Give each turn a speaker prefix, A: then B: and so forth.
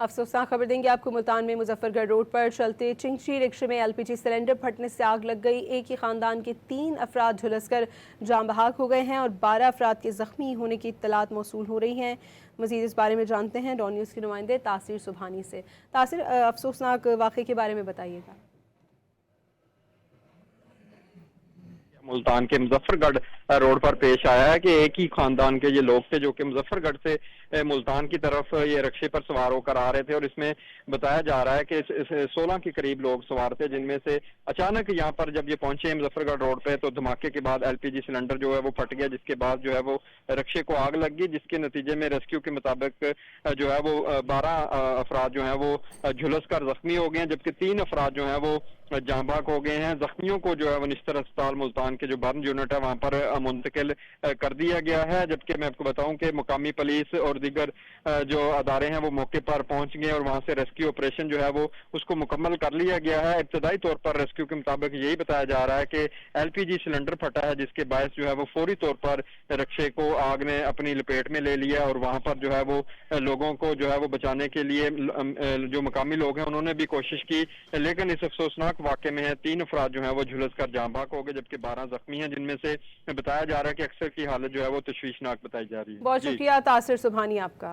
A: अफसोसनाक खबर देंगे आपको। मुल्तान में मुजफ्फरगढ़ रोड पर चलते चिंची रिक्शे में एलपीजी सिलेंडर फटने से आग लग गई। एक ही खानदान के 3 अफराद झुलसकर जान बहक हो गए हैं और 12 अफराद के जख्मी होने की इत्तलात मौसूल हो रही हैं। मजीद इस बारे में जानते हैं डॉन न्यूज़ की नुमाइंदे तासिर सुबहानी से। तासिर, अफसोसनाक वाक़े के बारे में बताइएगा।
B: मुल्तान के मुजफ्फरगढ़ रोड पर पेश आया है कि एक ही खानदान के ये लोग थे जो कि मुजफ्फरगढ़ से मुल्तान की तरफ ये रिक्शे पर सवार होकर आ रहे थे और इसमें बताया जा रहा है कि 16 के करीब लोग सवार थे, जिनमें से अचानक यहाँ पर जब ये पहुंचे मुजफ्फरगढ़ रोड पे तो धमाके के बाद एलपीजी सिलेंडर जो है वो फट गया, जिसके बाद जो है वो रिक्शे को आग लग गई, जिसके नतीजे में रेस्क्यू के मुताबिक जो है वो 12 अफराद जो है वो झुलस कर जख्मी हो गए हैं, जबकि 3 अफराद जो है वो जाँ बाक हो गए हैं। जख्मियों को जो है वो निश्तर अस्पताल मुल्तान के जो बर्न यूनिट है वहां पर मुंतकिल कर दिया गया है। जबकि मैं आपको बताऊं कि मुकामी पुलिस और दीगर जो अदारे हैं वो मौके पर पहुंच गए और वहां से रेस्क्यू ऑपरेशन जो है वो उसको मुकम्मल कर लिया गया है। इब्तदाई तौर पर रेस्क्यू के मुताबिक यही बताया जा रहा है कि एलपीजी सिलेंडर फटा है, जिसके बायस जो है वो फौरी तौर पर रिक्शे को आग ने अपनी लपेट में ले लिया और वहां पर जो है वो लोगों को जो है वो बचाने के लिए जो मुकामी लोग हैं उन्होंने भी कोशिश की, लेकिन इस अफसोसनाक वाकये में है 3 अफराद जो है वो झुलस कर जाँ बहक हो गए, जबकि 12 जख्मी हैं, जिनमें से बताया जा रहा है कि अक्सर की हालत जो है वो तशवीशनाक बताई जा रही है।
A: बहुत शुक्रिया तासिर सुबहानी आपका।